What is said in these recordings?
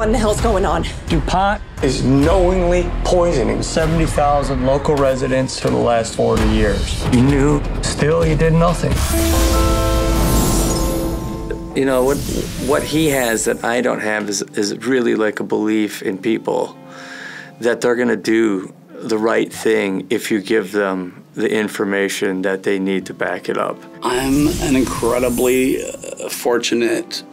What in the hell's going on? DuPont is knowingly poisoning 70,000 local residents for the last 40 years. You knew, still you did nothing. You know, what he has that I don't have is really like a belief in people that they're gonna do the right thing if you give them the information that they need to back it up. I'm an incredibly fortunate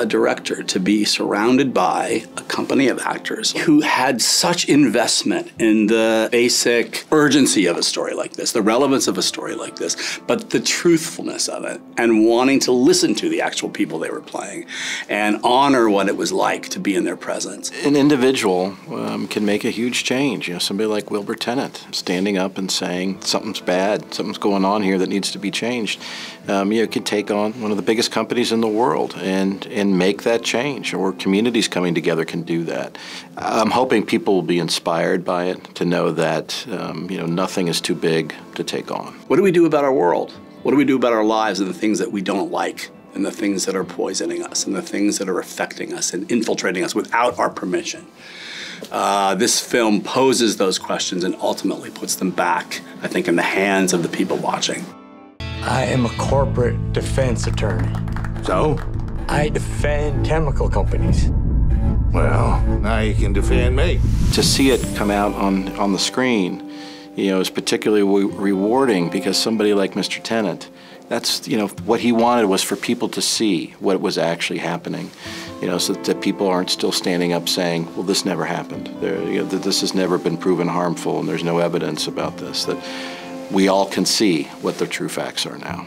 director to be surrounded by a company of actors who had such investment in the basic urgency of a story like this, the relevance of a story like this, but the truthfulness of it, and wanting to listen to the actual people they were playing and honor what it was like to be in their presence. An individual can make a huge change. You know, somebody like Wilbur Tennant standing up and saying something's bad, something's going on here that needs to be changed. You know, could take on one of the biggest companies in the world and make that change, or communities coming together can do that. I'm hoping people will be inspired by it to know that you know, nothing is too big to take on. What do we do about our world? What do we do about our lives and the things that we don't like, and the things that are poisoning us, and the things that are affecting us and infiltrating us without our permission? This film poses those questions and ultimately puts them back, I think, in the hands of the people watching. I am a corporate defense attorney. So? I defend chemical companies. Well, now you can defend me. To see it come out on the screen, you know, is particularly rewarding because somebody like Mr. Tennant, that's, you know, what he wanted was for people to see what was actually happening, you know, so that people aren't still standing up saying, well, this never happened. You know, that this has never been proven harmful and there's no evidence about this, that we all can see what the true facts are now.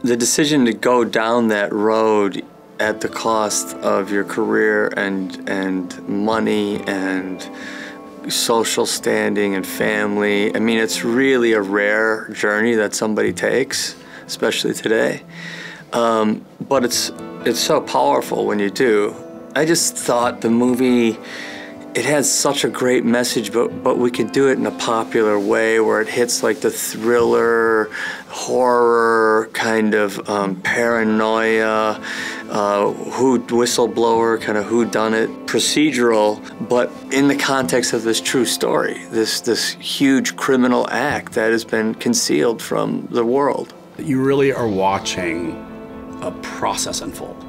The decision to go down that road at the cost of your career and money and social standing and family, I mean, it's really a rare journey that somebody takes, especially today. But it's so powerful when you do. I just thought the movie, it has such a great message, but we could do it in a popular way where it hits like the thriller, horror, kind of paranoia, whistleblower, kind of whodunit, procedural, but in the context of this true story, this huge criminal act that has been concealed from the world. You really are watching a process unfold,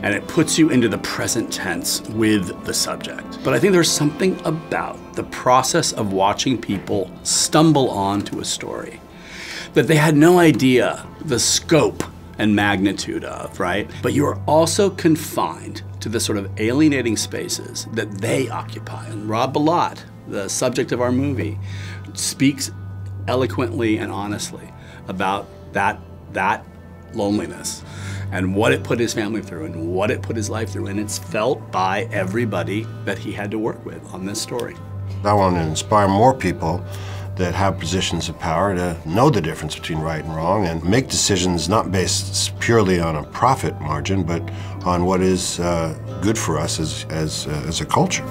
and it puts you into the present tense with the subject. But I think there's something about the process of watching people stumble onto a story that they had no idea the scope and magnitude of, right? But you are also confined to the sort of alienating spaces that they occupy. And Rob Bilott, the subject of our movie, speaks eloquently and honestly about that loneliness and what it put his family through and what it put his life through, and it's felt by everybody that he had to work with on this story. I want to inspire more people that have positions of power to know the difference between right and wrong and make decisions not based purely on a profit margin, but on what is good for us as a culture.